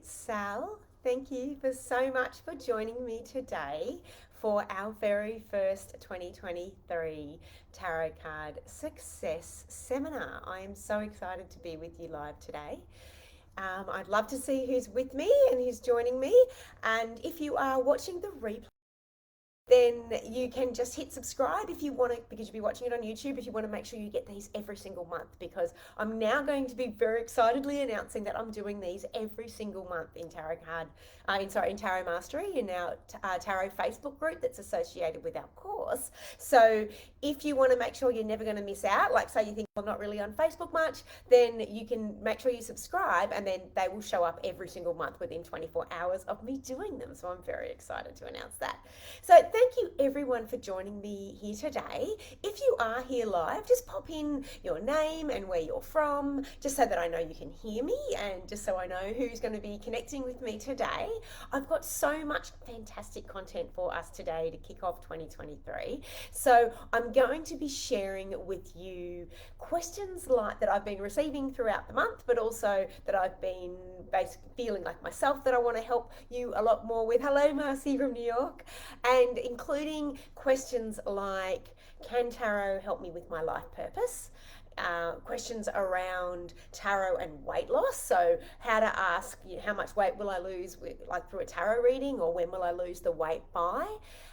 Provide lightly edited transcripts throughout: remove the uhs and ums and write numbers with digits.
it's Sal. Thank you for so much for joining me today for our very first 2023 Tarot Card Success Seminar. I am so excited to be with you live today. I'd love to see who's with me and who's joining me. And if you are watching the replay, then you can just hit subscribe if you want to, because you'll be watching it on YouTube, if you want to make sure you get these every single month, because I'm now going to be very excitedly announcing that I'm doing these every single month in Tarot Card, in Tarot Mastery, in our Tarot Facebook group that's associated with our course. So if you want to make sure you're never going to miss out, like say you think I'm not really on Facebook much, then you can make sure you subscribe, and then they will show up every single month within 24 hours of me doing them. So I'm very excited to announce that. So thank you everyone for joining me here today. If you are here live, just pop in your name and where you're from, just so that I know you can hear me, and just so I know who's going to be connecting with me today. I've got so much fantastic content for us today to kick off 2023. So I'm going to be sharing with you questions like that I've been receiving throughout the month, but also that I've been basically feeling like myself that I want to help you a lot more with. Hello, Marcy from New York. And including questions like, can tarot help me with my life purpose? Questions around tarot and weight loss. So how to ask, how much weight will I lose like through a tarot reading, or when will I lose the weight by?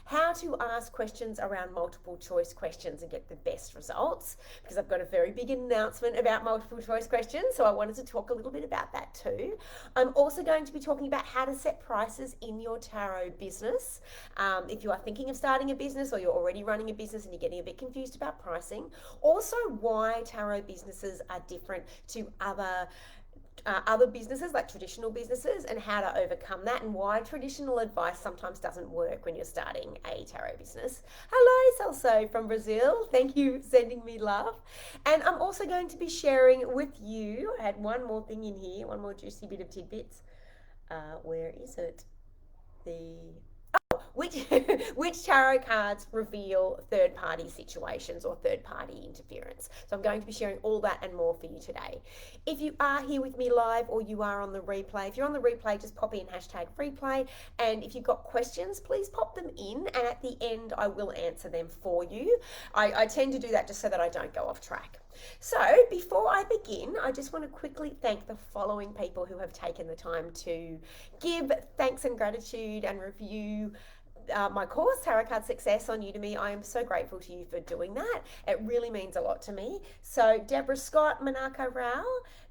How to ask questions around multiple choice questions and get the best results, because I've got a very big announcement about multiple choice questions, so I wanted to talk a little bit about that too. I'm also going to be talking about how to set prices in your tarot business. If you are thinking of starting a business, or you're already running a business and you're getting a bit confused about pricing. Also, why tarot businesses are different to other businesses, like traditional businesses, and how to overcome that, and why traditional advice sometimes doesn't work when you're starting a tarot business. Hello, Celso from Brazil. Thank you for sending me love. And I'm also going to be sharing with you, I had one more thing in here, one more juicy bit of tidbits. Where is it? Which which tarot cards reveal third-party situations or third-party interference. So I'm going to be sharing all that and more for you today. If you are here with me live, or you are on the replay, if you're on the replay, just pop in #replay. And if you've got questions, please pop them in, and at the end I will answer them for you. I tend to do that just so that I don't go off track. So before I begin, I just want to quickly thank the following people who have taken the time to give thanks and gratitude and review my course, Tarot Card Success, on Udemy. I am so grateful to you for doing that. It really means a lot to me. So Deborah Scott, Manako Rao,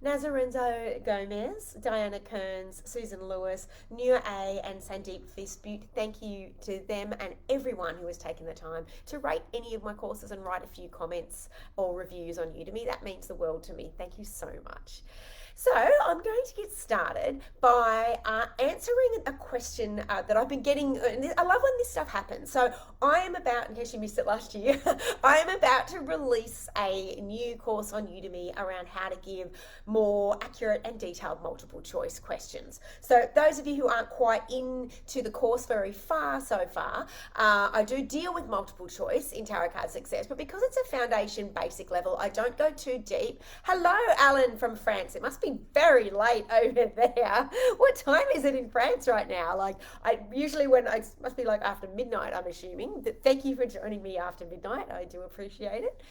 Nazarenzo Gomez, Diana Kearns, Susan Lewis, Nua A, and Sandeep Fispute. Thank you to them and everyone who has taken the time to rate any of my courses and write a few comments or reviews on Udemy. That means the world to me. Thank you so much. So I'm going to get started by answering a question that I've been getting. I love when this stuff happens. So I am about, in case you missed it last year, I am about to release a new course on Udemy around how to give more accurate and detailed multiple choice questions. So those of you who aren't quite into the course very far so far, I do deal with multiple choice in Tarot Card Success, but because it's a foundation basic level, I don't go too deep. Hello, Alan from France. It must be very late over there. What time is it in France right now? Like, I usually must be like after midnight, I'm assuming. Thank you for joining me after midnight. I do appreciate it.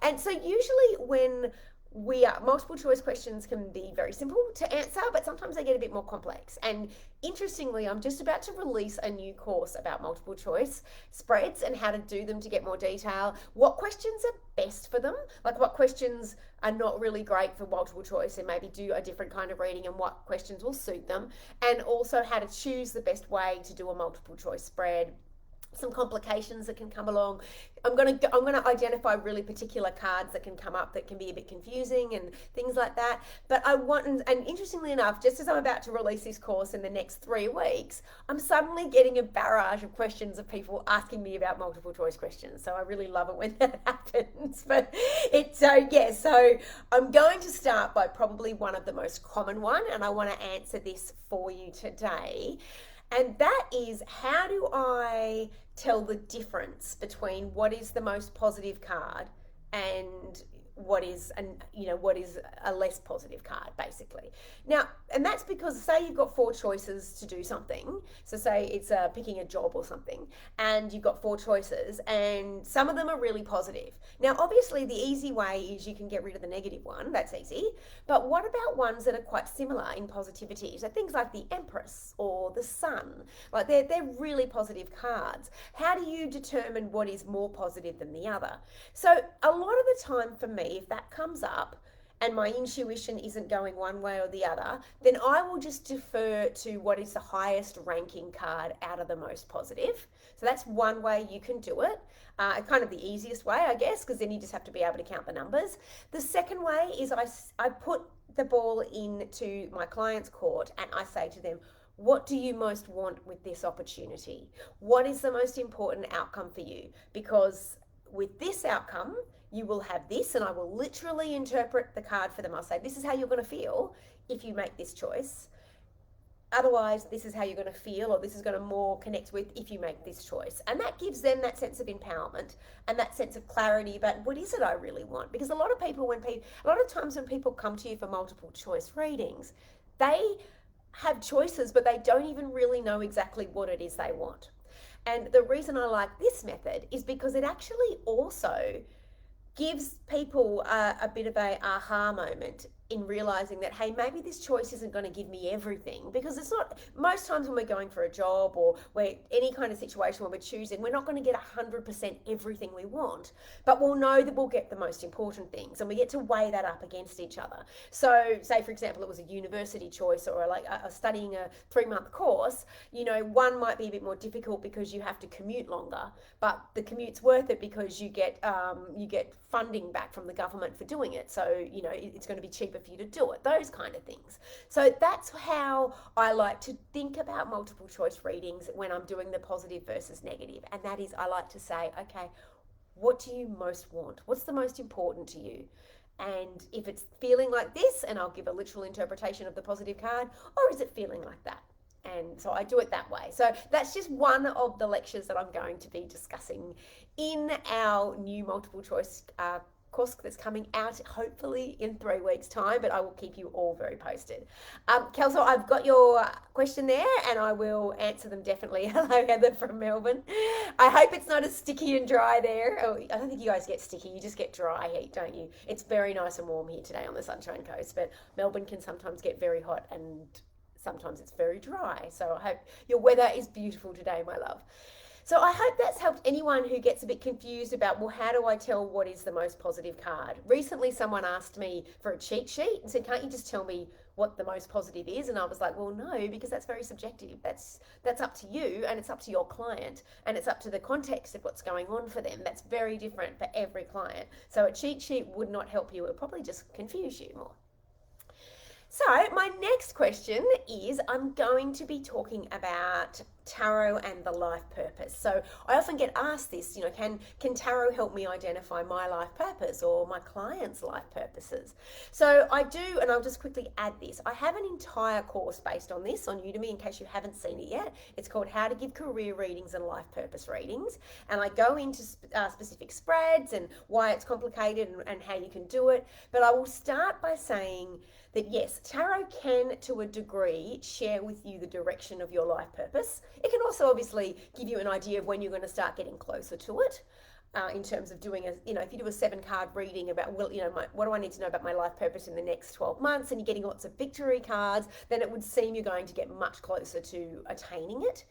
And so usually when multiple choice questions can be very simple to answer, but sometimes they get a bit more complex. And interestingly, I'm just about to release a new course about multiple choice spreads and how to do them to get more detail, what questions are best for them, like what questions are not really great for multiple choice and maybe do a different kind of reading, and what questions will suit them, and also how to choose the best way to do a multiple choice spread, some complications that can come along. I'm going to identify really particular cards that can come up that can be a bit confusing and things like that. But I want, and interestingly enough, just as I'm about to release this course in the next 3 weeks, I'm suddenly getting a barrage of questions of people asking me about multiple choice questions. So I really love it when that happens. But so I'm going to start by probably one of the most common one, and I want to answer this for you today. And that is, how do I tell the difference between what is the most positive card and what is what is a less positive card, basically. Now, and that's because, say you've got four choices to do something. So say it's picking a job or something, and you've got four choices, and some of them are really positive. Now, obviously, the easy way is you can get rid of the negative one. That's easy. But what about ones that are quite similar in positivity? So things like the Empress or the Sun, like they're really positive cards. How do you determine what is more positive than the other? So a lot of the time for me, if that comes up and my intuition isn't going one way or the other, then I will just defer to what is the highest ranking card out of the most positive. So that's one way you can do it. Kind of the easiest way, I guess, because then you just have to be able to count the numbers. The second way is I put the ball into my client's court and I say to them, what do you most want with this opportunity? What is the most important outcome for you? Because with this outcome, you will have this, and I will literally interpret the card for them. I'll say, this is how you're going to feel if you make this choice. Otherwise, this is how you're going to feel, or this is going to more connect with if you make this choice. And that gives them that sense of empowerment and that sense of clarity about what is it I really want. Because a lot of times when people come to you for multiple choice readings, they have choices, but they don't even really know exactly what it is they want. And the reason I like this method is because it actually also gives people a bit of a aha moment in realizing that, hey, maybe this choice isn't going to give me everything, because it's not. Most times when we're going for a job or we're any kind of situation where we're choosing, we're not going to get 100% everything we want, but we'll know that we'll get the most important things, and we get to weigh that up against each other. So say, for example, it was a university choice or like studying a 3-month course, one might be a bit more difficult because you have to commute longer, but the commute's worth it because you get funding back from the government for doing it. So, it's going to be cheaper for you to do it, those kind of things. So that's how I like to think about multiple choice readings when I'm doing the positive versus negative. And that is, I like to say, okay, what do you most want? What's the most important to you? And if it's feeling like this, and I'll give a literal interpretation of the positive card, or is it feeling like that? And so I do it that way. So that's just one of the lectures that I'm going to be discussing in our new multiple choice course that's coming out hopefully in 3 weeks' time, but I will keep you all very posted. Kelso, I've got your question there and I will answer them definitely. Hello, Heather from Melbourne. I hope it's not as sticky and dry there. Oh, I don't think you guys get sticky, you just get dry heat, don't you? It's very nice and warm here today on the Sunshine Coast, but Melbourne can sometimes get very hot and sometimes it's very dry. So I hope your weather is beautiful today, my love. So I hope that's helped anyone who gets a bit confused about, well, how do I tell what is the most positive card? Recently, someone asked me for a cheat sheet and said, can't you just tell me what the most positive is? And I was like, well, no, because that's very subjective. That's up to you, and it's up to your client, and it's up to the context of what's going on for them. That's very different for every client. So a cheat sheet would not help you. It would probably just confuse you more. So my next question is, I'm going to be talking about tarot and the life purpose. So I often get asked this, can tarot help me identify my life purpose or my clients' life purposes? So I do, and I'll just quickly add this. I have an entire course based on this on Udemy in case you haven't seen it yet. It's called How to Give Career Readings and Life Purpose Readings. And I go into specific spreads and why it's complicated and how you can do it. But I will start by saying that yes, tarot can, to a degree, share with you the direction of your life purpose. It can also obviously give you an idea of when you're going to start getting closer to it. In terms of doing if you do a 7-card reading about, what do I need to know about my life purpose in the next 12 months, and you're getting lots of victory cards, then it would seem you're going to get much closer to attaining it.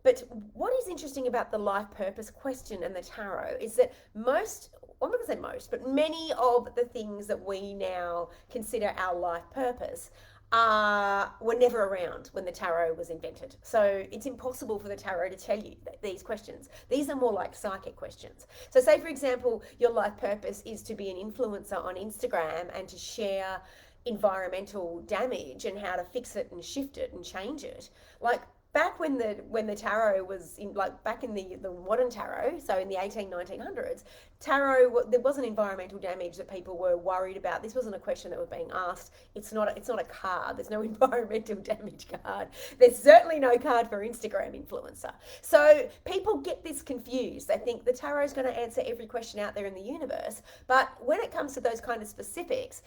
But what is interesting about the life purpose question and the tarot is that I'm not going to say most, but many of the things that we now consider our life purpose were never around when the tarot was invented. So it's impossible for the tarot to tell you these questions. These are more like psychic questions. So say, for example, your life purpose is to be an influencer on Instagram and to share environmental damage and how to fix it and shift it and change it. Like, back when the tarot was in, like back in the modern tarot, so in the 1900s, tarot, there wasn't environmental damage that people were worried about. This wasn't a question that was being asked. It's not a card. There's no environmental damage card. There's certainly no card for Instagram influencer. So people get this confused. They think the tarot is going to answer every question out there in the universe, but when it comes to those kind of specifics,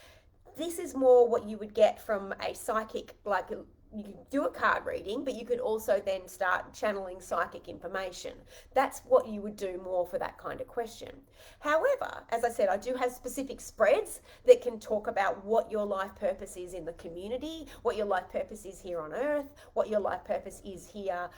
this is more what you would get from a psychic, like you can do a card reading, but you could also then start channeling psychic information. That's what you would do more for that kind of question. However, as I said, I do have specific spreads that can talk about what your life purpose is in the community, what your life purpose is here on earth, what your life purpose is here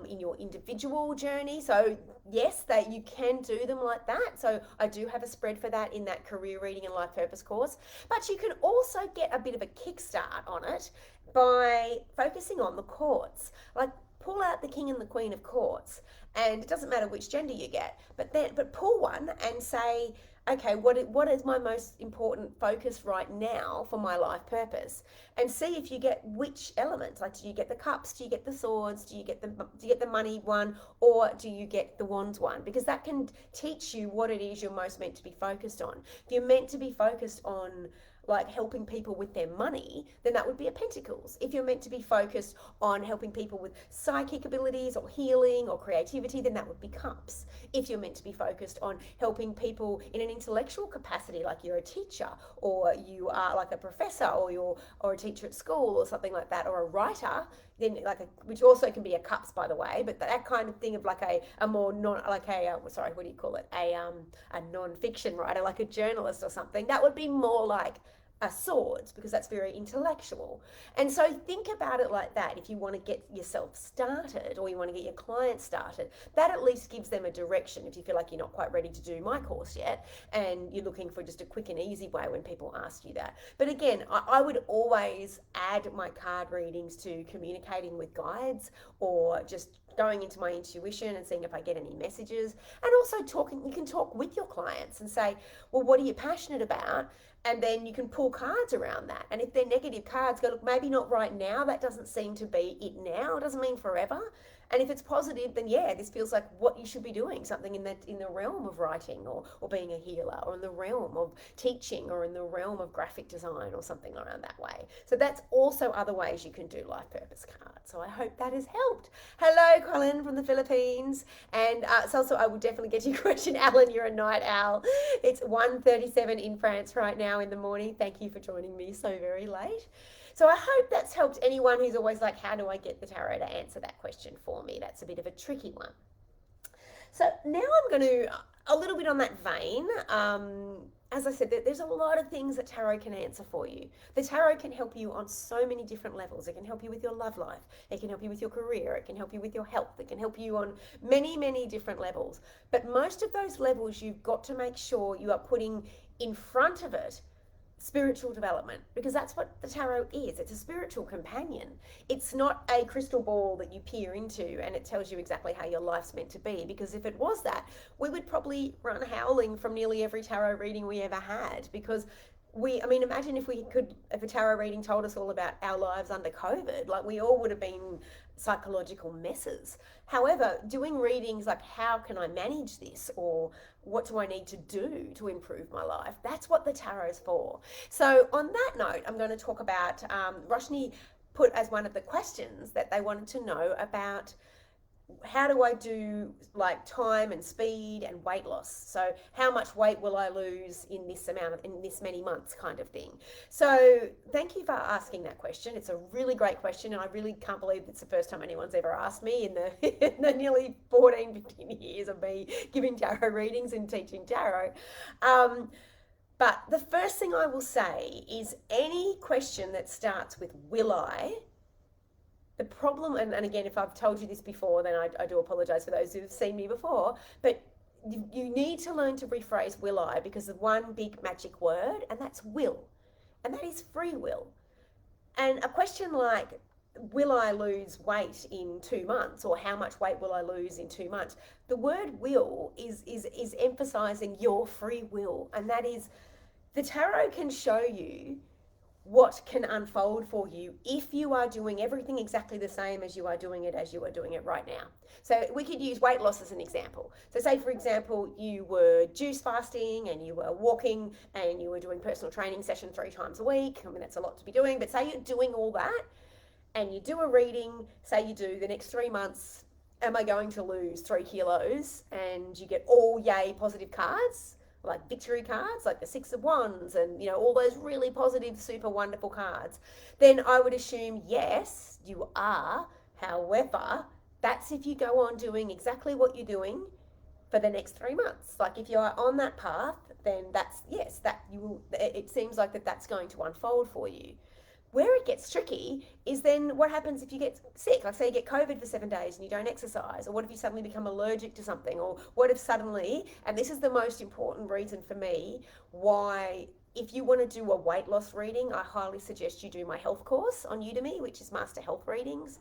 in your individual journey. So yes, that you can do them like that. So I do have a spread for that in that career reading and life purpose course, but you can also get a bit of a kickstart on it by focusing on the courts. Like, pull out the king and the queen of courts, and it doesn't matter which gender you get, but pull one and say, okay, what is my most important focus right now for my life purpose, and see if you get which elements. Like, do you get the cups, do you get the swords, do you get the money one, or do you get the wands one? Because that can teach you what it is you're most meant to be focused on. If you're meant to be focused on like helping people with their money, then that would be a pentacles. If you're meant to be focused on helping people with psychic abilities or healing or creativity, then that would be cups. If you're meant to be focused on helping people in an intellectual capacity, like you're a teacher or you are like a professor or a teacher at school or something like that, or a writer, then which also can be a cups, by the way, but that kind of thing of like a more non, like sorry, what do you call it, a non-fiction writer, like a journalist or something, that would be more like swords, because that's very intellectual. And so think about it like that. If you want to get yourself started or you want to get your clients started, that at least gives them a direction. If you feel like you're not quite ready to do my course yet and you're looking for just a quick and easy way when people ask you that. But again, I would always add my card readings to communicating with guides, or just going into my intuition and seeing if I get any messages. And also you can talk with your clients and say, well, what are you passionate about? And then you can pull cards around that. And if they're negative cards, go, look, maybe not right now. That doesn't seem to be it now. It doesn't mean forever. And if it's positive, then yeah, this feels like what you should be doing, something in the realm of writing or being a healer, or in the realm of teaching, or in the realm of graphic design, or something around that way. So that's also other ways you can do life purpose cards. So I hope that has helped. Hello, Colin from the Philippines. And so also I will definitely get your question. Alan, you're a night owl. It's 1:37 in France right now in the morning. Thank you for joining me so very late. So I hope that's helped anyone who's always like, how do I get the tarot to answer that question for me? That's a bit of a tricky one. So now I'm going to, a little bit on that vein, as I said, there's a lot of things that tarot can answer for you. The tarot can help you on so many different levels. It can help you with your love life. It can help you with your career. It can help you with your health. It can help you on many, many different levels. But most of those levels, you've got to make sure you are putting in front of it spiritual development, because that's what the tarot is. It's a spiritual companion. It's not a crystal ball that you peer into and it tells you exactly how your life's meant to be, because if it was that, we would probably run howling from nearly every tarot reading we ever had, because imagine if a tarot reading told us all about our lives under COVID, like we all would have been psychological messes. However, doing readings like, how can I manage this, or what do I need to do to improve my life? That's what the tarot's for. So on that note, I'm going to talk about, Roshni put as one of the questions that they wanted to know about, how do I do like time and speed and weight loss? So how much weight will I lose in this many months, kind of thing. So thank you for asking that question. It's a really great question, and I really can't believe it's the first time anyone's ever asked me in the nearly 14, 15 years of me giving tarot readings and teaching tarot. But the first thing I will say is, any question that starts with will I, the problem, and again, if I've told you this before, then I do apologize for those who've seen me before, but you need to learn to rephrase will I, because of one big magic word, and that's will. And that is free will. And a question like, will I lose weight in 2 months, or how much weight will I lose in 2 months? The word will is emphasizing your free will. And that is, the tarot can show you what can unfold for you if you are doing everything exactly the same as you are doing it right now. So we could use weight loss as an example. So say for example you were juice fasting and you were walking and you were doing personal training session 3 times a week. I mean that's a lot to be doing, but say you're doing all that and you do a reading, say you do the next 3 months, am I going to lose 3 kilos? And you get all yay positive cards, like victory cards, like the Six of Wands and, all those really positive, super wonderful cards. Then I would assume, yes, you are. However, that's if you go on doing exactly what you're doing for the next 3 months. Like if you are on that path, then that's, yes, that you will, it seems like that's going to unfold for you. Where it gets tricky is then what happens if you get sick? Like say you get COVID for 7 days and you don't exercise, or what if you suddenly become allergic to something, or what if suddenly, and this is the most important reason for me why if you want to do a weight loss reading, I highly suggest you do my health course on Udemy, which is Master Health Readings.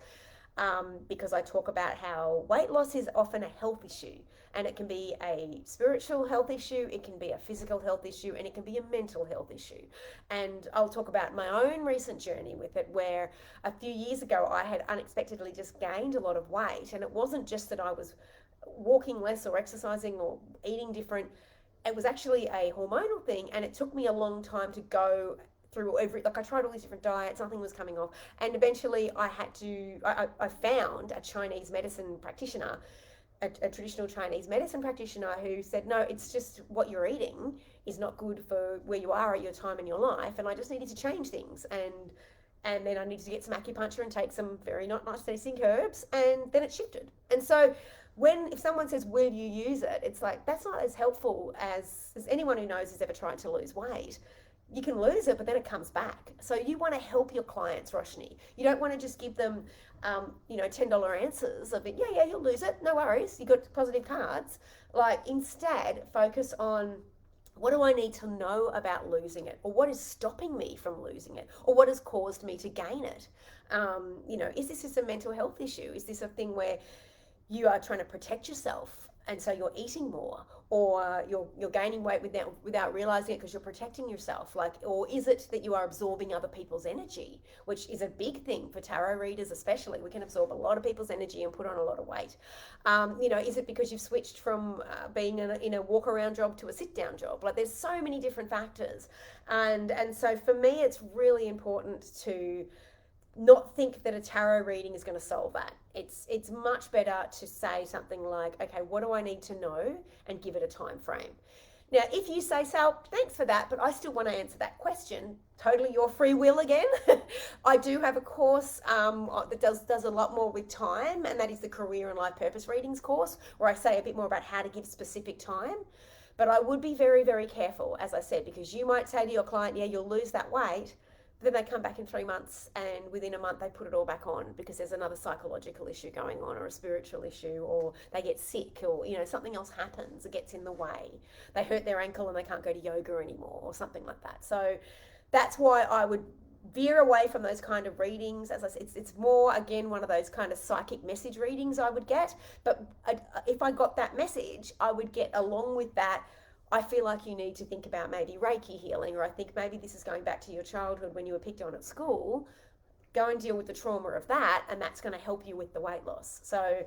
Because I talk about how weight loss is often a health issue, and it can be a spiritual health issue, it can be a physical health issue, and it can be a mental health issue. And I'll talk about my own recent journey with it, where a few years ago I had unexpectedly just gained a lot of weight, and it wasn't just that I was walking less or exercising or eating different. It was actually a hormonal thing, and it took me a long time to go through I tried all these different diets, nothing was coming off, and eventually I found a Chinese medicine practitioner, a traditional Chinese medicine practitioner who said, no, it's just what you're eating is not good for where you are at your time in your life, and I just needed to change things, and then I needed to get some acupuncture and take some very not nice tasting herbs, and then it shifted. And so if someone says, where do you use it, it's like that's not as helpful as anyone who knows has ever tried to lose weight. You can lose it, but then it comes back. So you want to help your clients, Roshni. You don't want to just give them, $10 answers of it. Yeah, you'll lose it. No worries. You got positive cards. Like instead, focus on what do I need to know about losing it, or what is stopping me from losing it, or what has caused me to gain it. Is this just a mental health issue? Is this a thing where you are trying to protect yourself and so you're eating more, or you're gaining weight without realizing it because you're protecting yourself, or is it that you are absorbing other people's energy, which is a big thing for tarot readers especially. We can absorb a lot of people's energy and put on a lot of weight. Is it because you've switched from being in a walk around job to a sit down job? Like there's so many different factors, and so for me it's really important to not think that a tarot reading is going to solve that. It's much better to say something like, okay, what do I need to know, and give it a time frame. Now, if you say, Sal, thanks for that, but I still want to answer that question, totally your free will again. I do have a course that does a lot more with time, and that is the Career and Life Purpose Readings course, where I say a bit more about how to give specific time. But I would be very, very careful, as I said, because you might say to your client, yeah, you'll lose that weight, then they come back in 3 months and within a month they put it all back on because there's another psychological issue going on, or a spiritual issue, or they get sick, or something else happens, it gets in the way, they hurt their ankle and they can't go to yoga anymore, or something like that. So that's why I would veer away from those kind of readings. As I said, it's more, again, one of those kind of psychic message readings I would get. But if I got that message, I would get along with that, I feel like you need to think about maybe Reiki healing, or I think maybe this is going back to your childhood when you were picked on at school. Go and deal with the trauma of that, and that's going to help you with the weight loss. So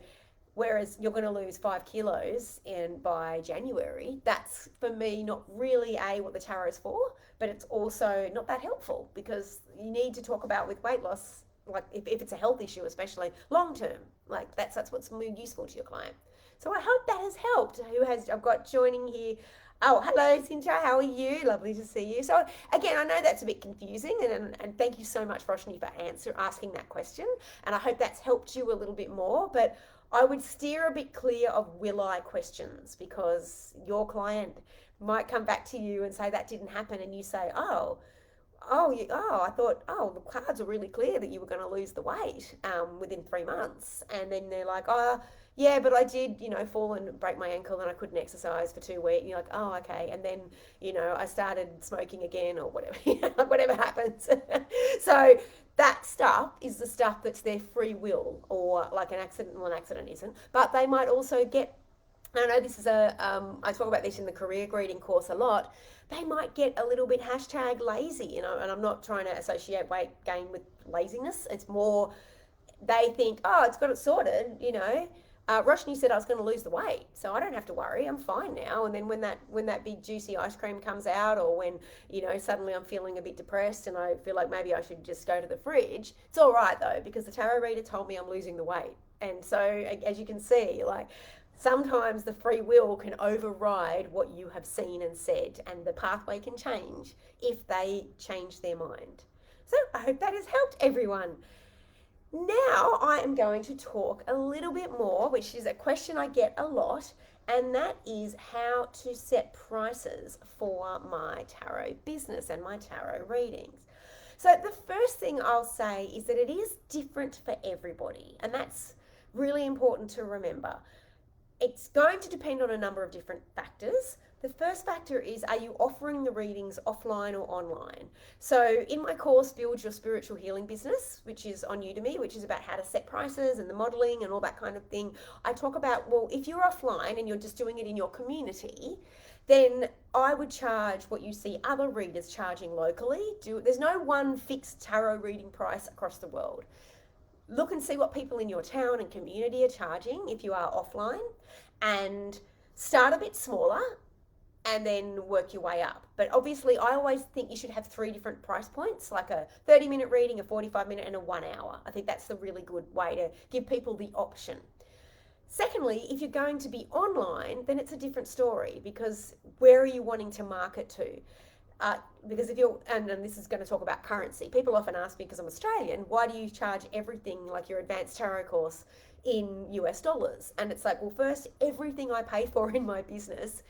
whereas you're going to lose 5 kilos by January, that's for me not really what the tarot is for, but it's also not that helpful, because you need to talk about with weight loss, like if it's a health issue, especially long term, like that's what's more useful to your client. So I hope that has helped. I've got joining here. Oh, hello, Cynthia. How are you? Lovely to see you. So again, I know that's a bit confusing, and thank you so much, Roshni, for asking that question. And I hope that's helped you a little bit more. But I would steer a bit clear of will I questions, because your client might come back to you and say that didn't happen, and you say, I thought, the cards are really clear that you were going to lose the weight within 3 months. And then they're like, yeah, but I did, fall and break my ankle and I couldn't exercise for 2 weeks. And you're like, oh, okay. And then, I started smoking again, or whatever, whatever happens. So that stuff is the stuff that's their free will, or like an accident. Well, an accident isn't. But they might also get I know this is I talk about this in the career greeting course a lot. They might get a little bit hashtag lazy, and I'm not trying to associate weight gain with laziness. It's more they think, oh, it's got it sorted. Roshni said I was going to lose the weight, so I don't have to worry. I'm fine now. And then when that big juicy ice cream comes out, or when suddenly I'm feeling a bit depressed and I feel like maybe I should just go to the fridge, it's all right though because the tarot reader told me I'm losing the weight. And so as you can see, like sometimes the free will can override what you have seen and said, and the pathway can change if they change their mind. So I hope that has helped everyone. Now I am going to talk a little bit more, which is a question I get a lot, and that is how to set prices for my tarot business and my tarot readings. So the first thing I'll say is that it is different for everybody, and that's really important to remember. It's going to depend on a number of different factors. The first factor is, are you offering the readings offline or online? So in my course, Build Your Spiritual Healing Business, which is on Udemy, which is about how to set prices and the modeling and all that kind of thing, I talk about, well, if you're offline and you're just doing it in your community, then I would charge what you see other readers charging locally. There's no one fixed tarot reading price across the world. Look and see what people in your town and community are charging if you are offline, and start a bit smaller and then work your way up. But obviously I always think you should have 3 different price points, like a 30-minute reading, a 45-minute, and a 1 hour. I think that's the really good way to give people the option. Secondly, if you're going to be online, then it's a different story, because where are you wanting to market to? Because if you're, and this is going to talk about currency, people often ask me, because I'm Australian, why do you charge everything like your advanced tarot course in US dollars? And it's like, well, first, everything I pay for in my business,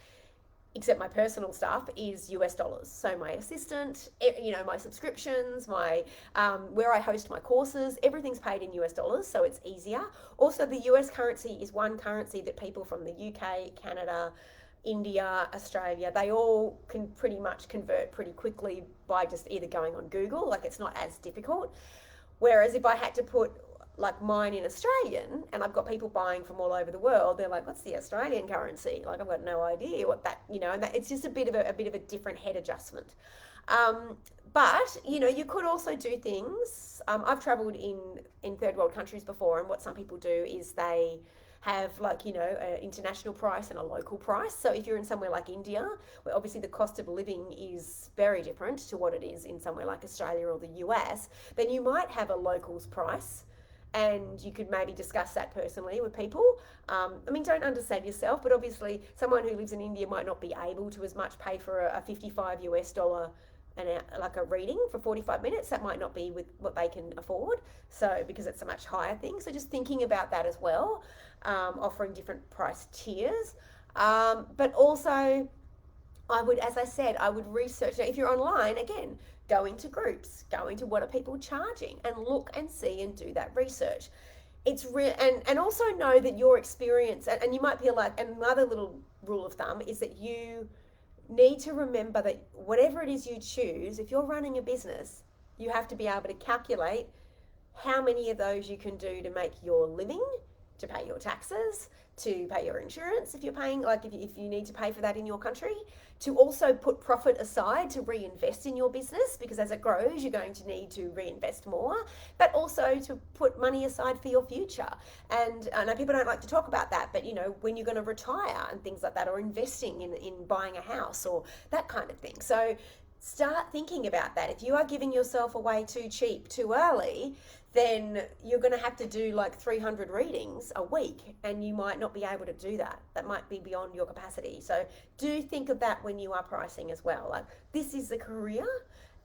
except my personal stuff, is US dollars. So my assistant, my subscriptions, my where I host my courses, everything's paid in US dollars, so it's easier. Also, the US currency is one currency that people from the UK, Canada, India, Australia, they all can pretty much convert pretty quickly by just either going on Google, like it's not as difficult. Whereas if I had to put like mine in Australian and I've got people buying from all over the world, they're like, what's the Australian currency? Like I've got no idea what that, and that, it's just a bit of a different head adjustment. But you could also do things. I've traveled in third world countries before, and what some people do is they have an international price and a local price. So if you're in somewhere like India, where obviously the cost of living is very different to what it is in somewhere like Australia or the US, then you might have a locals price, and you could maybe discuss that personally with people. Don't undersell yourself, but obviously someone who lives in India might not be able to as much pay for a $55 US like a reading for 45 minutes. That might not be with what they can afford, so because it's a much higher thing. So just thinking about that as well, offering different price tiers. But also I would, as I said, I would research. Now, if you're online, again, go into groups, go into what are people charging, and look and see and do that research. It's real, and also know that your experience, and you might feel like, another little rule of thumb is that you need to remember that whatever it is you choose, if you're running a business, you have to be able to calculate how many of those you can do to make your living, to pay your taxes, to pay your insurance if you're paying, like if you need to pay for that in your country, to also put profit aside to reinvest in your business, because as it grows you're going to need to reinvest more, but also to put money aside for your future. And I know people don't like to talk about that, but when you're going to retire and things like that, or investing in buying a house or that kind of thing. So start thinking about that. If you are giving yourself away too cheap, too early, then you're going to have to do like 300 readings a week, and you might not be able to do that. That might be beyond your capacity. So do think of that when you are pricing as well. Like, this is a career.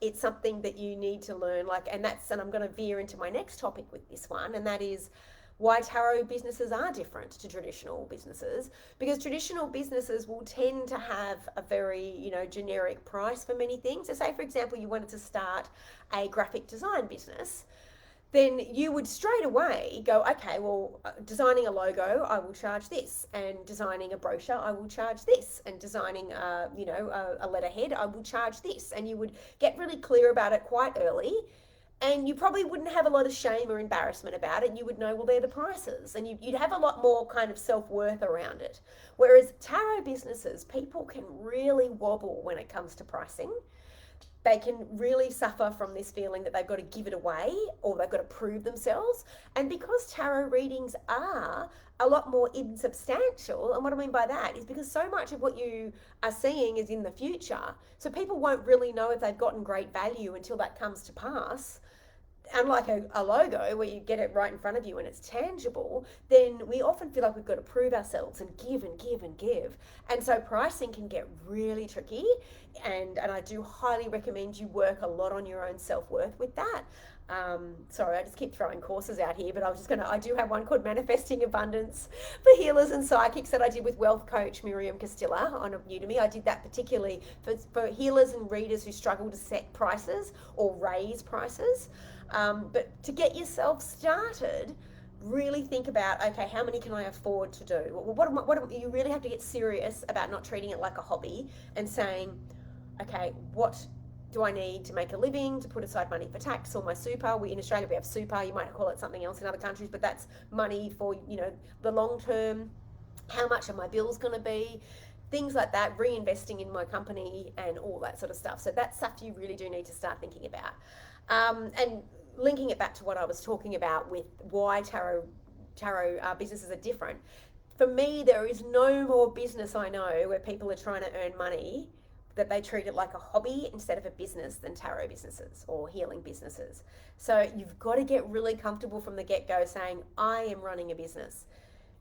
It's something that you need to learn. And I'm going to veer into my next topic with this one, and that is why tarot businesses are different to traditional businesses. Because traditional businesses will tend to have a very, generic price for many things. So say, for example, you wanted to start a graphic design business, then you would straight away go, okay, well, designing a logo, I will charge this, and designing a brochure, I will charge this, and designing, a letterhead, I will charge this. And you would get really clear about it quite early, And you probably wouldn't have a lot of shame or embarrassment about it. You would know, well, they're the prices, and you'd have a lot more kind of self-worth around it. Whereas tarot businesses, people can really wobble when it comes to pricing. They can really suffer from this feeling that they've got to give it away or they've got to prove themselves. And because tarot readings are a lot more insubstantial, and what I mean by that is because so much of what you are seeing is in the future, so people won't really know if they've gotten great value until that comes to pass. Unlike a logo where you get it right in front of you and it's tangible, then we often feel like we've got to prove ourselves and give and give and give. And so pricing can get really tricky. And I do highly recommend you work a lot on your own self-worth with that. Sorry, I just keep throwing courses out here, but I do have one called Manifesting Abundance for Healers and Psychics that I did with wealth coach Miriam Castilla on Udemy. I did that particularly for healers and readers who struggle to set prices or raise prices. But to get yourself started, really think about, okay, how many can I afford to do? You really have to get serious about not treating it like a hobby and saying, okay, what do I need to make a living, to put aside money for tax or my super? In Australia we have super, you might call it something else in other countries, but that's money for, the long term. How much are my bills going to be? Things like that, reinvesting in my company and all that sort of stuff. So that's stuff you really do need to start thinking about. And linking it back to what I was talking about with why tarot businesses are different. For me, there is no more business I know where people are trying to earn money that they treat it like a hobby instead of a business than tarot businesses or healing businesses. So you've got to get really comfortable from the get-go saying, I am running a business.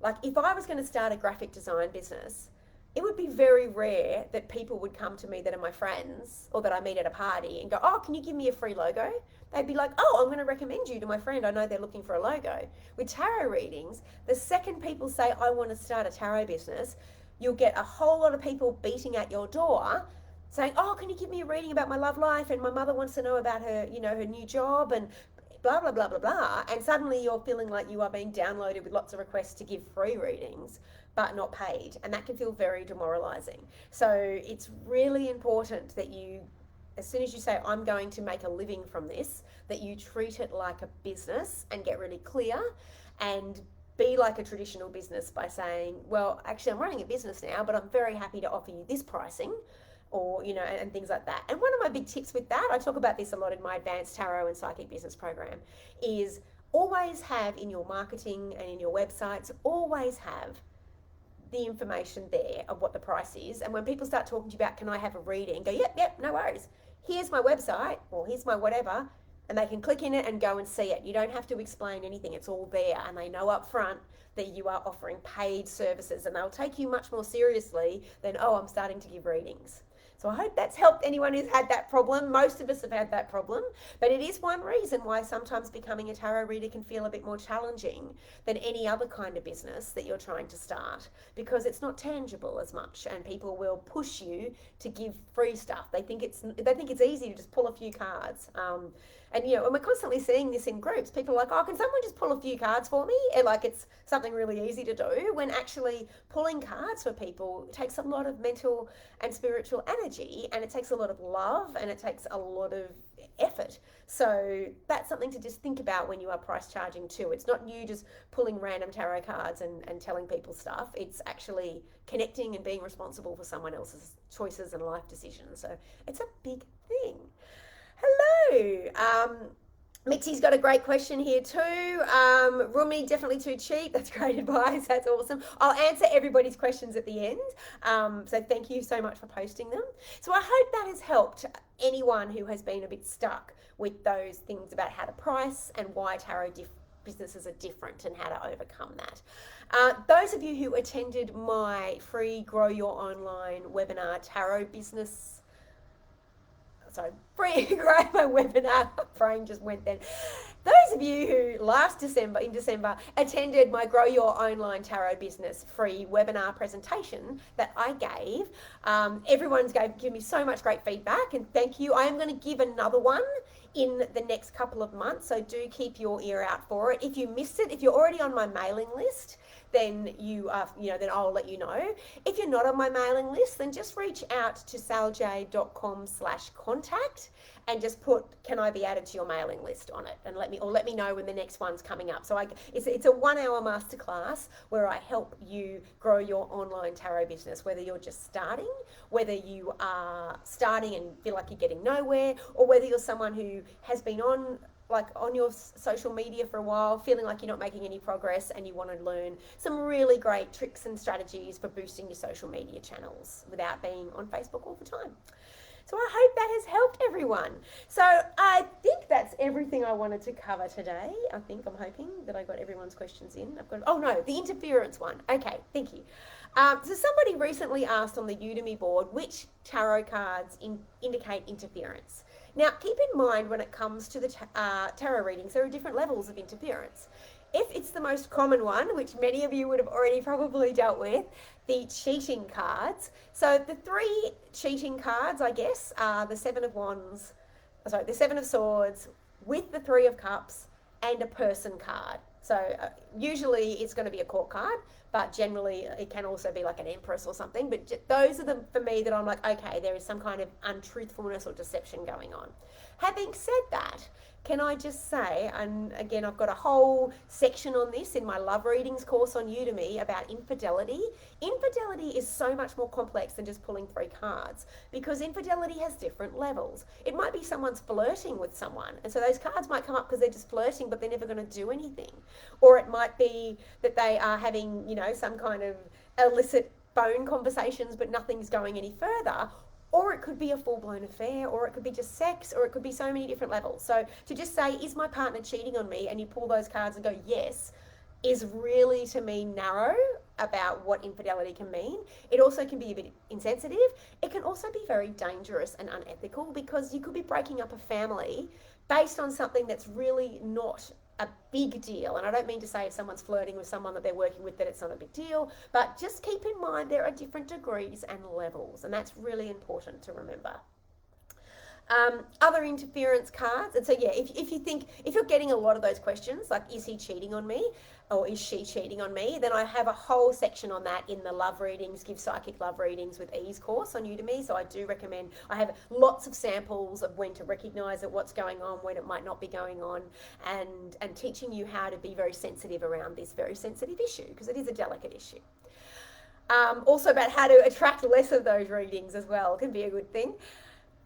Like if I was going to start a graphic design business, it would be very rare that people would come to me that are my friends or that I meet at a party and go, oh, can you give me a free logo? They'd be like, oh, I'm going to recommend you to my friend. I know they're looking for a logo. With tarot readings, the second people say, I want to start a tarot business, you'll get a whole lot of people beating at your door saying, oh, can you give me a reading about my love life? And my mother wants to know about her, her new job and blah, blah, blah, blah, blah. And suddenly you're feeling like you are being downloaded with lots of requests to give free readings, but not paid. And that can feel very demoralizing. So it's really important that you, as soon as you say, I'm going to make a living from this, that you treat it like a business and get really clear and be like a traditional business by saying, well, actually I'm running a business now, but I'm very happy to offer you this pricing, or, and things like that. And one of my big tips with that, I talk about this a lot in my advanced tarot and psychic business program, is always have in your marketing and in your websites, always have the information there of what the price is. And when people start talking to you about, can I have a reading? Go, yep, no worries. Here's my website, or here's my whatever, and they can click in it and go and see it. You don't have to explain anything. It's all there, and they know up front that you are offering paid services, and they'll take you much more seriously than, oh, I'm starting to give readings. So I hope that's helped anyone who's had that problem. Most of us have had that problem, but it is one reason why sometimes becoming a tarot reader can feel a bit more challenging than any other kind of business that you're trying to start, because it's not tangible as much, and people will push you to give free stuff. They think it's easy to just pull a few cards. And we're constantly seeing this in groups. People are like, oh, can someone just pull a few cards for me? And like it's something really easy to do, when actually pulling cards for people takes a lot of mental and spiritual energy, and it takes a lot of love, and it takes a lot of effort. So that's something to just think about when you are price charging too. It's not you just pulling random tarot cards and telling people stuff. It's actually connecting and being responsible for someone else's choices and life decisions. So it's a big thing. Hello. Mitzi's got a great question here too. Rumi, definitely too cheap. That's great advice. That's awesome. I'll answer everybody's questions at the end. So thank you so much for posting them. So I hope that has helped anyone who has been a bit stuck with those things about how to price and why tarot businesses are different and how to overcome that. Those of you who attended my free Grow Your Online webinar, Tarot Business, free Grow My webinar, brain just went then. Those of you who in December attended my Grow Your Online Tarot Business free webinar presentation that I gave, everyone's given me so much great feedback, and thank you. I am going to give another one in the next couple of months, so do keep your ear out for it. If you missed it, if you're already on my mailing list, then then I'll let you know. If you're not on my mailing list, then just reach out to saljade.com/contact and just put, can I be added to your mailing list on it, and let me know when the next one's coming up. So it's a 1 hour masterclass where I help you grow your online tarot business, whether you're just starting, whether you are starting and feel like you're getting nowhere, or whether you're someone who has been on your social media for a while, feeling like you're not making any progress, and you want to learn some really great tricks and strategies for boosting your social media channels without being on Facebook all the time. So I hope that has helped everyone. So I think that's everything I wanted to cover today. I'm hoping that I got everyone's questions in. The interference one. Okay, thank you. So somebody recently asked on the Udemy board which tarot cards indicate interference. Now, keep in mind when it comes to the tarot readings, there are different levels of interference. If it's the most common one, which many of you would have already probably dealt with, the cheating cards. So the 3 cheating cards, I guess, are the Seven of Swords with the 3 of Cups and a person card. So usually it's going to be a court card, but generally it can also be like an empress or something. But those are for me that I'm like, okay, there is some kind of untruthfulness or deception going on. Having said that, can I just say, and again, I've got a whole section on this in my love readings course on Udemy about infidelity. Infidelity is so much more complex than just pulling 3 cards, because infidelity has different levels. It might be someone's flirting with someone, and so those cards might come up because they're just flirting, but they're never going to do anything. Or it might be that they are having, some kind of illicit phone conversations, but nothing's going any further. Or it could be a full-blown affair, or it could be just sex, or it could be so many different levels. So to just say, is my partner cheating on me? And you pull those cards and go, yes, is really, to me, narrow about what infidelity can mean. It also can be a bit insensitive. It can also be very dangerous and unethical, because you could be breaking up a family based on something that's really not a big deal. And I don't mean to say if someone's flirting with someone that they're working with that it's not a big deal, but just keep in mind there are different degrees and levels, and that's really important to remember. Other interference cards, and so if you're getting a lot of those questions, like is he cheating on me or is she cheating on me, then I have a whole section on that in the Love Readings, Give Psychic Love Readings with Ease course on Udemy. So I do recommend, I have lots of samples of when to recognize it, what's going on, when it might not be going on, and teaching you how to be very sensitive around this very sensitive issue, because it is a delicate issue. Also about how to attract less of those readings as well can be a good thing.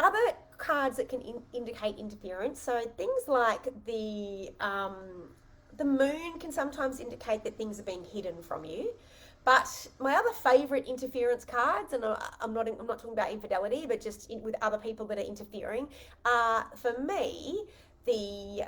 Other cards that can indicate interference, so things like the moon can sometimes indicate that things are being hidden from you. But my other favourite interference cards, and I'm not talking about infidelity, but just with other people that are interfering, are for me the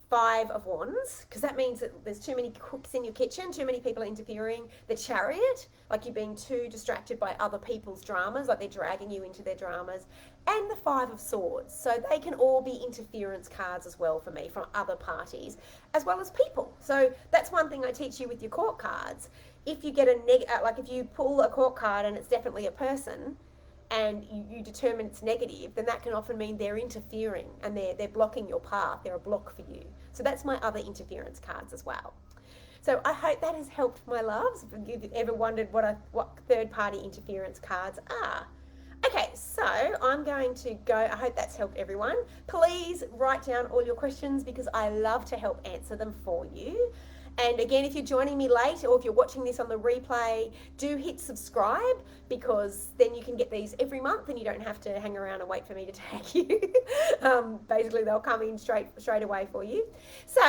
5 of Wands, because that means that there's too many cooks in your kitchen, too many people are interfering. The Chariot, like you're being too distracted by other people's dramas, like they're dragging you into their dramas. And the 5 of Swords. So they can all be interference cards as well for me, from other parties, as well as people. So that's one thing I teach you with your court cards. If you get if you pull a court card and it's definitely a person, and you determine it's negative, then that can often mean they're interfering and they're blocking your path. They're a block for you. So that's my other interference cards as well. So I hope that has helped, my loves. If you've ever wondered what third-party interference cards are. Okay, so I'm going to go. I hope that's helped everyone. Please write down all your questions, because I love to help answer them for you. And again, if you're joining me late, or if you're watching this on the replay, do hit subscribe, because then you can get these every month and you don't have to hang around and wait for me to tag you. Basically, they'll come in straight away for you. So,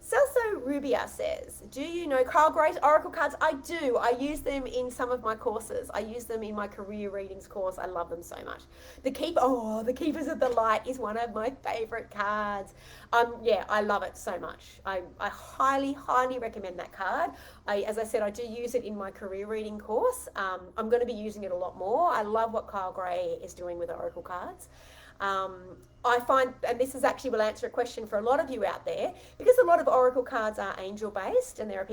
Celso Rubia says, do you know Kyle Gray's Oracle cards? I do. I use them in some of my courses. I use them in my career readings course. I love them so much. The Keepers of the Light is one of my favorite cards. I love it so much. I highly recommend that card. As I said, I do use it in my career reading course. I'm going to be using it a lot more. I love what Kyle Gray is doing with Oracle cards. I find, and this actually will answer a question for a lot of you out there, because a lot of Oracle cards are angel based, and there are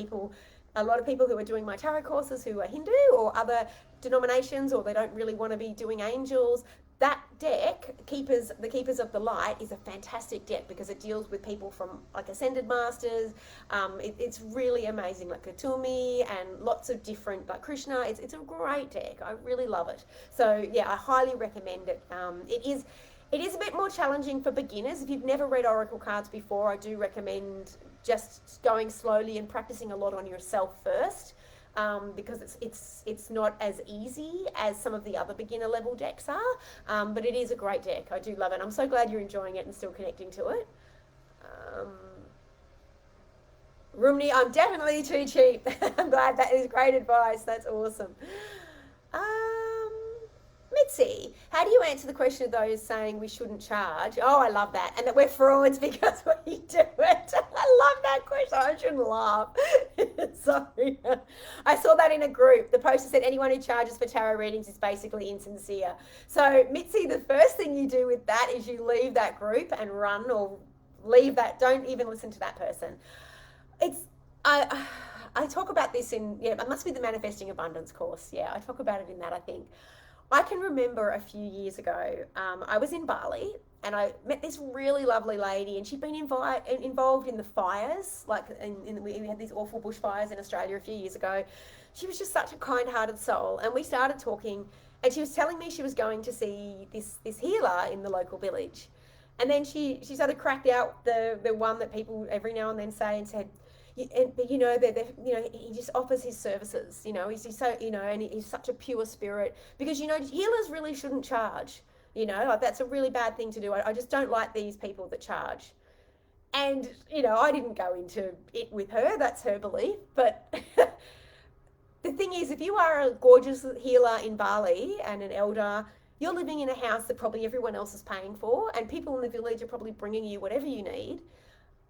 a lot of people who are doing my tarot courses who are Hindu or other denominations, or they don't really want to be doing angels. That deck, the Keepers of the Light, is a fantastic deck because it deals with people from like Ascended Masters. It's really amazing, like Katumi and lots of different, like Krishna. It's a great deck. I really love it. So yeah, I highly recommend it. It is a bit more challenging for beginners. If you've never read oracle cards before, I do recommend just going slowly and practicing a lot on yourself first. Because it's not as easy as some of the other beginner level decks are, but it is a great deck. I do love it. I'm so glad you're enjoying it and still connecting to it. Rumney, I'm definitely too cheap. I'm glad. That is great advice. That's awesome. Mitzi, how do you answer the question of those saying we shouldn't charge? Oh, I love that. And that we're frauds because we do it. I love that question. I shouldn't laugh. Sorry. I saw that in a group. The poster said anyone who charges for tarot readings is basically insincere. So, Mitzi, the first thing you do with that is you leave that group and run, or leave that. Don't even listen to that person. I talk about this in, it must be the Manifesting Abundance course. Yeah, I talk about it in that, I think. I can remember a few years ago, I was in Bali and I met this really lovely lady, and she'd been involved in the fires, like we had these awful bushfires in Australia a few years ago. She was just such a kind-hearted soul, and we started talking, and she was telling me she was going to see this healer in the local village. And then she sort of cracked out the one that people every now and then say, and said, but he just offers his services, he's so, and he's such a pure spirit, because, healers really shouldn't charge, like that's a really bad thing to do. I just don't like these people that charge. And, I didn't go into it with her, that's her belief. But the thing is, if you are a gorgeous healer in Bali and an elder, you're living in a house that probably everyone else is paying for, and people in the village are probably bringing you whatever you need.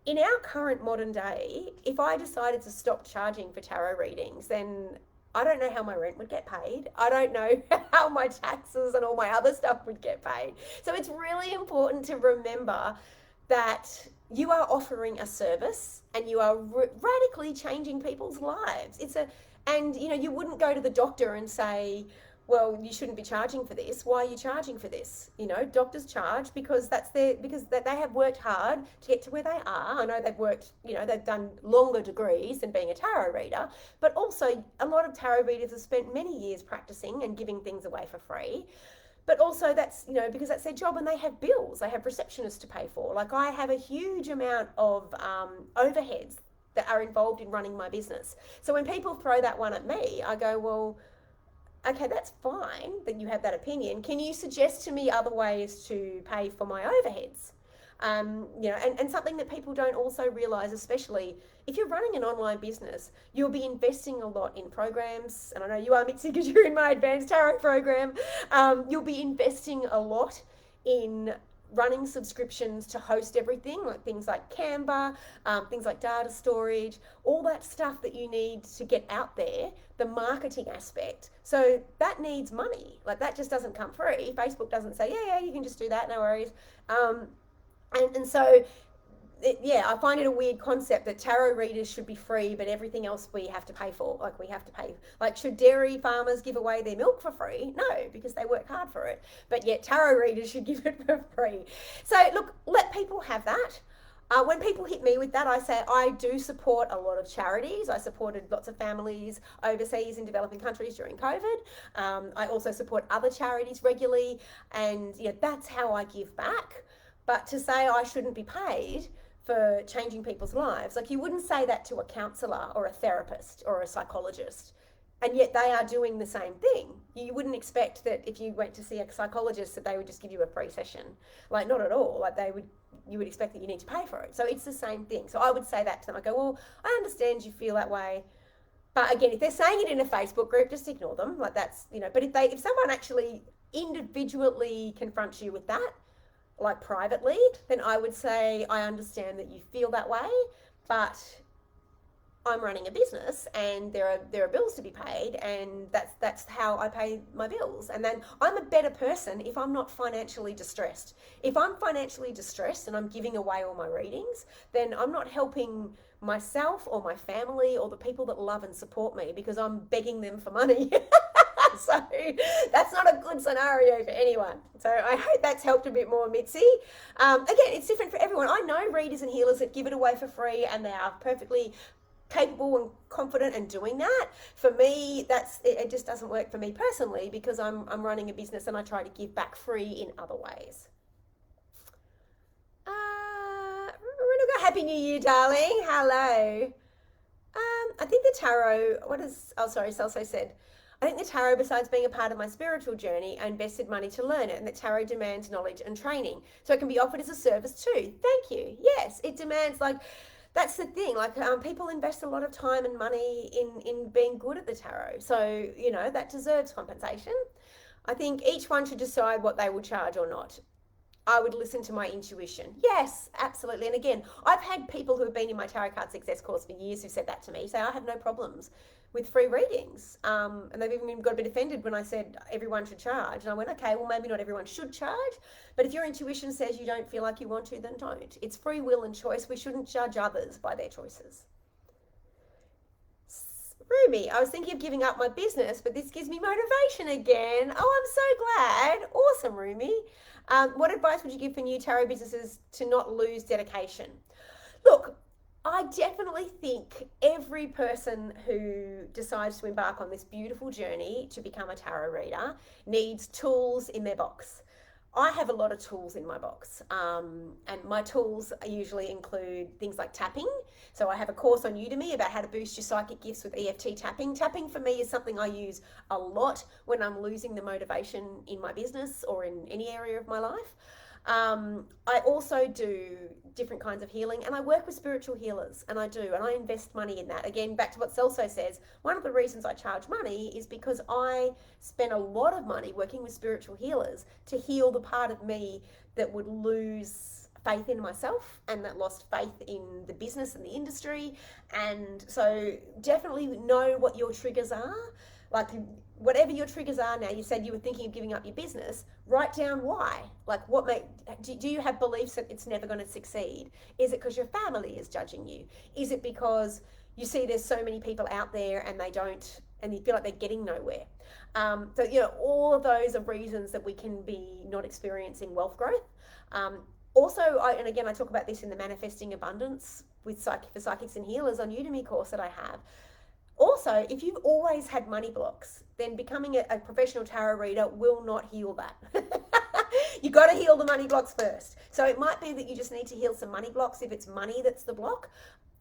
In our current modern day, if I decided to stop charging for tarot readings, then I don't know how my rent would get paid. I don't know how my taxes and all my other stuff would get paid. So it's really important to remember that you are offering a service and you are radically changing people's lives. And you wouldn't go to the doctor and say, well, you shouldn't be charging for this. Why are you charging for this? Doctors charge because they have worked hard to get to where they are. I know they've worked, they've done longer degrees than being a tarot reader, but also a lot of tarot readers have spent many years practicing and giving things away for free. But also that's, because that's their job, and they have bills, they have receptionists to pay for. Like, I have a huge amount of overheads that are involved in running my business. So when people throw that one at me, I go, well, okay, that's fine that you have that opinion. Can you suggest to me other ways to pay for my overheads? And something that people don't also realize, especially if you're running an online business, you'll be investing a lot in programs. And I know you are, Mitzi, because you're in my advanced tarot program. You'll be investing a lot in running subscriptions to host everything, like things like Canva, things like data storage, all that stuff that you need to get out there, the marketing aspect. So that needs money. Like, that just doesn't come free. Facebook doesn't say, yeah, you can just do that, no worries. And so, I find it a weird concept that tarot readers should be free, but everything else we have to pay for. Like, we have to pay. Like, should dairy farmers give away their milk for free? No, because they work hard for it. But yet tarot readers should give it for free. So look, let people have that. When people hit me with that, I say I do support a lot of charities. I supported lots of families overseas in developing countries during COVID. I also support other charities regularly, and that's how I give back. But to say I shouldn't be paid for changing people's lives, like, you wouldn't say that to a counsellor or a therapist or a psychologist, and yet they are doing the same thing. You wouldn't expect that if you went to see a psychologist that they would just give you a free session. Like, not at all. Like, you would expect that you need to pay for it. So it's the same thing. So I would say that to them. I go, well, I understand you feel that way, but again, if they're saying it in a Facebook group, just ignore them. Like, that's, but if someone actually individually confronts you with that, like privately, then I would say, I understand that you feel that way, but I'm running a business and there are bills to be paid, and that's how I pay my bills. And then I'm a better person if I'm not financially distressed. If I'm financially distressed and I'm giving away all my readings, then I'm not helping myself or my family or the people that love and support me, because I'm begging them for money. So that's not a good scenario for anyone. So I hope that's helped a bit more, Mitzi. Again, it's different for everyone. I know readers and healers that give it away for free and they are perfectly capable and confident in doing that. For me, it just doesn't work for me personally because I'm running a business and I try to give back free in other ways. Happy New Year, darling. Hello. I think the tarot, Celso said, I think the tarot, besides being a part of my spiritual journey, I invested money to learn it, and the tarot demands knowledge and training. So it can be offered as a service too. Thank you. Yes, it demands, that's the thing. People invest a lot of time and money in being good at the tarot. So, that deserves compensation. I think each one should decide what they will charge or not. I would listen to my intuition. Yes, absolutely. And again, I've had people who have been in my Tarot Card Success course for years who said that to me, say I have no problems with free readings. And they've even got a bit offended when I said everyone should charge. And I went, okay, well, maybe not everyone should charge, but if your intuition says you don't feel like you want to, then don't. It's free will and choice. We shouldn't judge others by their choices. Ruby, I was thinking of giving up my business, but this gives me motivation again. Oh, I'm so glad. Awesome, Rumi. What advice would you give for new tarot businesses to not lose dedication? Look, I definitely think every person who decides to embark on this beautiful journey to become a tarot reader needs tools in their box. I have a lot of tools in my box, and my tools usually include things like tapping. So I have a course on Udemy about how to boost your psychic gifts with EFT tapping. Tapping for me is something I use a lot when I'm losing the motivation in my business or in any area of my life. I also do different kinds of healing, and I work with spiritual healers, and I invest money in that. Again, back to what Celso says, one of the reasons I charge money is because I spend a lot of money working with spiritual healers to heal the part of me that would lose faith in myself and that lost faith in the business and the industry. And so definitely know what your triggers are. Whatever your triggers are now, you said you were thinking of giving up your business, write down why. Do you have beliefs that it's never going to succeed? Is it because your family is judging you? Is it because you see there's so many people out there and you feel like they're getting nowhere? All of those are reasons that we can be not experiencing wealth growth. I talk about this in the Manifesting Abundance for Psychics and Healers on Udemy course that I have. Also, if you've always had money blocks, then becoming a professional tarot reader will not heal that. You got to heal the money blocks first. So it might be that you just need to heal some money blocks if it's money that's the block.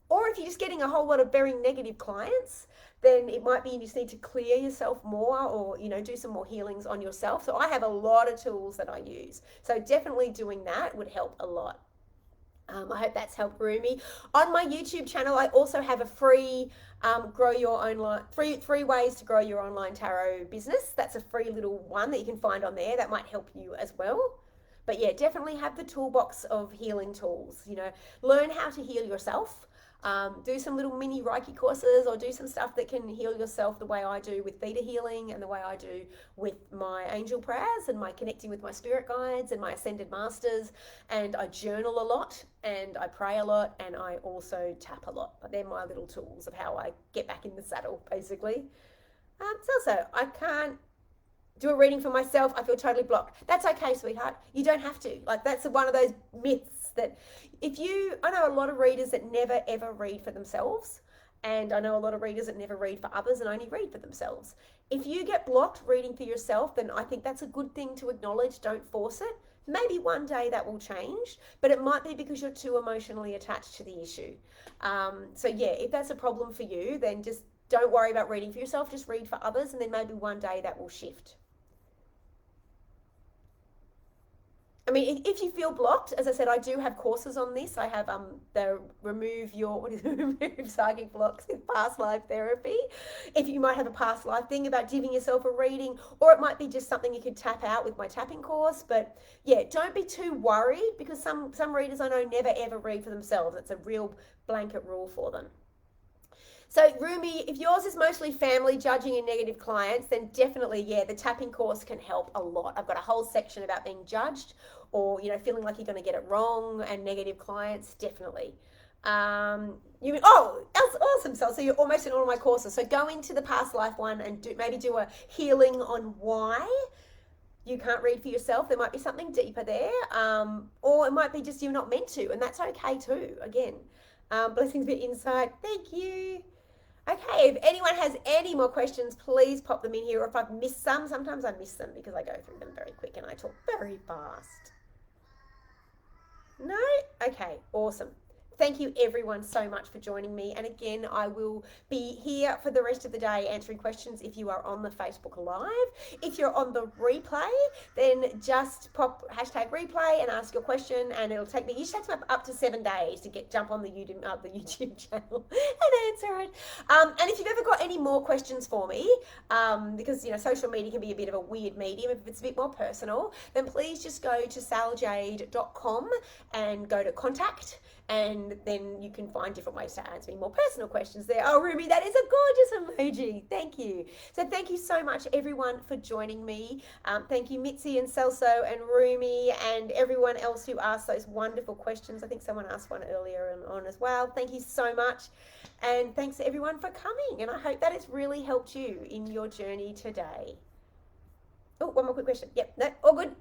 Or if you're just getting a whole lot of very negative clients, then it might be you just need to clear yourself more or, do some more healings on yourself. So I have a lot of tools that I use. So definitely doing that would help a lot. I hope that's helped, Rumi. On my YouTube channel, I also have a free three ways to grow your online tarot business. That's a free little one that you can find on there. That might help you as well. But yeah, definitely have the toolbox of healing tools. Learn how to heal yourself. Do some little mini Reiki courses or do some stuff that can heal yourself the way I do with theta healing and the way I do with my angel prayers and my connecting with my spirit guides and my ascended masters. And I journal a lot and I pray a lot and I also tap a lot. But they're my little tools of how I get back in the saddle, basically. I can't do a reading for myself. I feel totally blocked. That's okay, sweetheart. You don't have to. That's one of those myths that I know a lot of readers that never ever read for themselves, and I know a lot of readers that never read for others and only read for themselves. If you get blocked reading for yourself, then I think that's a good thing to acknowledge. Don't force it. Maybe one day that will change, but it might be because you're too emotionally attached to the issue. If that's a problem for you, then just don't worry about reading for yourself. Just read for others, and then maybe one day that will shift. If you feel blocked, as I said, I do have courses on this. I have remove psychic blocks with past life therapy. If you might have a past life thing about giving yourself a reading, or it might be just something you could tap out with my tapping course. But yeah, don't be too worried because some readers I know never ever read for themselves. It's a real blanket rule for them. So Rumi, if yours is mostly family judging and negative clients, then definitely, the tapping course can help a lot. I've got a whole section about being judged or, feeling like you're going to get it wrong and negative clients, definitely. That's awesome, Sal. So you're almost in all of my courses. So go into the past life one and maybe do a healing on why you can't read for yourself. There might be something deeper there, or it might be just you're not meant to, and that's okay too. Again, blessings be inside. Thank you. Okay, if anyone has any more questions, please pop them in here. Or if I've missed some, sometimes I miss them because I go through them very quick and I talk very fast. No? Okay, awesome. Thank you everyone so much for joining me. And again, I will be here for the rest of the day answering questions if you are on the Facebook Live. If you're on the replay, then just pop hashtag replay and ask your question, and it'll take me, you should have up to 7 days to jump on the YouTube channel and answer it. And if you've ever got any more questions for me, because social media can be a bit of a weird medium, if it's a bit more personal, then please just go to saljade.com and go to contact, and then you can find different ways to answer me more personal questions there. Oh, Ruby, that is a gorgeous emoji. Thank you. So thank you so much, everyone, for joining me. Thank you, Mitzi and Celso and Rumi and everyone else who asked those wonderful questions. I think someone asked one earlier on as well. Thank you so much. And thanks, everyone, for coming. And I hope that it's really helped you in your journey today. Oh, one more quick question. Yep, no, all good.